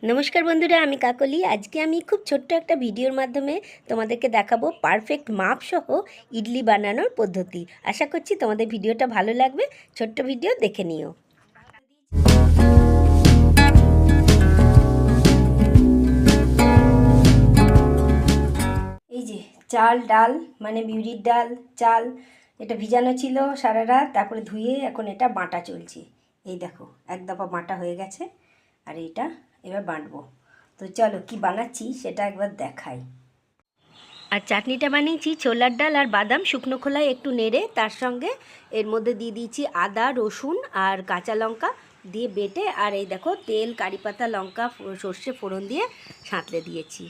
নমস্কার বন্ধুরা, আমি কাকলি। আজকে আমি খুব ছোট্ট একটা ভিডিওর মাধ্যমে তোমাদেরকে দেখাবো পারফেক্ট মাপ সহ ইডলি বানানোর পদ্ধতি। আশা করছি তোমাদের ভিডিওটা ভালো লাগবে। ছোট্ট ভিডিও দেখে নিও। এই যে চাল ডাল মানে বিউলির ডাল চাল, এটা ভিজানো ছিল সারা রাত, তারপরে ধুয়ে এখন এটা বাটা চলছে। এই দেখো এক দফা বাটা হয়ে গেছে, আর এটা এবার বাটবো। তো চলো কি বানাচ্ছি সেটা একবার দেখাই। আর চাটনিটা বানিয়েছি ছোলার ডাল আর বাদাম শুকনো খোলায় একটু নেড়ে, তার সঙ্গে এর মধ্যে দিয়ে দিয়েছি আদা রসুন আর কাঁচা লঙ্কা দিয়ে বেটে, আর এই দেখো তেল কারি পাতা লঙ্কা সর্ষে ফোড়ন দিয়ে সাঁতলে দিয়েছি।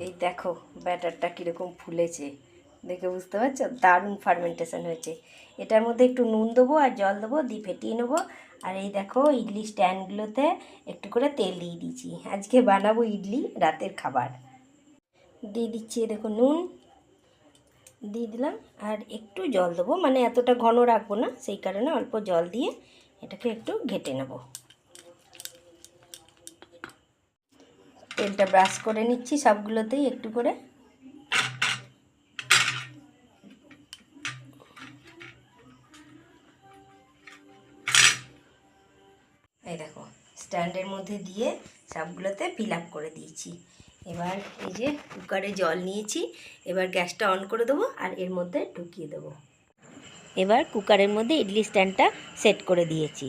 এই দেখো ব্যাটারটা কীরকম ফুলেছে, দেখে বুঝতে পারছো? দারুণ ফার্মেন্টেশন হয়েছে। এটার মধ্যে একটু নুন দেবো আর জল দেবো, দিয়ে ফেটিয়ে নেবো। আর এই দেখো ইডলি স্ট্যান্ডগুলোতে একটু করে তেল দিয়ে দিয়েছি। আজকে বানাবো ইডলি রাতের খাবার। দিয়ে দিচ্ছি দেখো নুন দিয়ে দিলাম, আর একটু জল দেবো, মানে এতটা ঘন রাখবো না, সেই কারণে অল্প জল দিয়ে এটাকে একটু ঘেটে নেব। তেলটা ব্রাশ করে নিচ্ছি সবগুলোতেই একটু করে। এই দেখো স্ট্যান্ডের মধ্যে দিয়ে সবগুলোতে ফিল আপ করে দিয়েছি। এবার এই যে কুকারে জল নিয়েছি, এবার গ্যাসটা অন করে দেবো আর এর মধ্যে ঢুকিয়ে দেবো। এবার কুকারের মধ্যে ইডলি স্ট্যান্ডটা সেট করে দিয়েছি।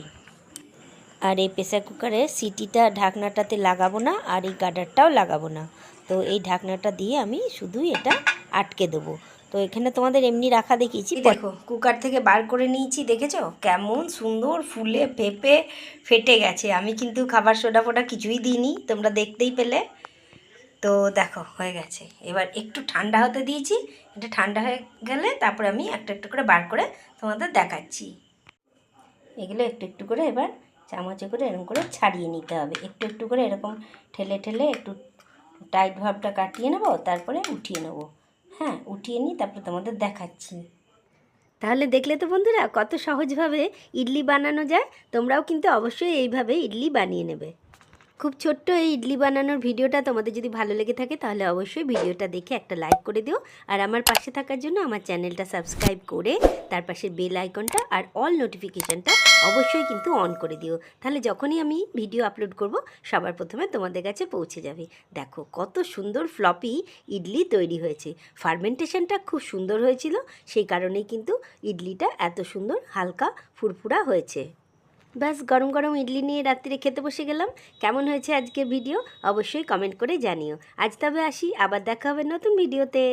আর এই প্রেসার কুকারে সিটিটা ঢাকনাটাতে লাগাবো না, আর এই গার্ডারটাও লাগাবো না। তো এই ঢাকনাটা দিয়ে আমি শুধুই এটা আটকে দেবো। তো এখানে তোমাদের এমনি রাখা দেখিয়েছি, দেখো কুকার থেকে বার করে নিয়েছি, দেখেছো কেমন সুন্দর ফুলে পেঁপে ফেটে গেছে। আমি কিন্তু খাবার সোডা ফোডা কিছুই দিইনি, তোমরা দেখতেই পেলে। তো দেখো হয়ে গেছে। এবার একটু ঠান্ডা হতে দিয়েছি, এটা ঠান্ডা হয়ে গেলে তারপরে আমি একটা একটু করে বার করে তোমাদের দেখাচ্ছি। এগুলো একটু একটু করে এবার চামচে করে এরকম করে ছাড়িয়ে নিতে হবে, একটু একটু করে এরকম ঠেলে ঠেলে একটু টাইট ভাবটা কাটিয়ে নেবো, তারপরে উঠিয়ে নেবো। হ্যাঁ উঠিয়ে নিই, তারপরে তোমাদের দেখাচ্ছি। তাহলে দেখলে তো বন্ধুরা কত সহজভাবে ইডলি বানানো যায়। তোমরাও কিন্তু অবশ্যই এইভাবে ইডলি বানিয়ে নেবে। খুব ছোট্ট এই ইডলি বানানোর ভিডিওটা তোমাদের যদি ভালো লেগে থাকে তাহলে অবশ্যই ভিডিওটা দেখে একটা লাইক করে দিও, আর আমার পাশে থাকার জন্য আমার চ্যানেলটা সাবস্ক্রাইব করে তার পাশে বেল আইকনটা আর অল নোটিফিকেশানটা অবশ্যই কিন্তু অন করে দিও। তাহলে যখনই আমি ভিডিও আপলোড করব সবার প্রথমে তোমাদের কাছে পৌঁছে যাবে। দেখো কত সুন্দর ফ্লপি ইডলি তৈরি হয়েছে। ফার্মেন্টেশনটা খুব সুন্দর হয়েছিল, সেই কারণেই কিন্তু ইডলিটা এত সুন্দর হালকা ফুরফুরা হয়েছে। ব্যাস গরম গরম ইডলি নিয়ে রাত্রিরে খেতে বসে গেলাম। কেমন হয়েছে আজকের ভিডিও অবশ্যই কমেন্ট করে জানিও। আজ তবে আসি, আবার দেখা হবে নতুন ভিডিওতে।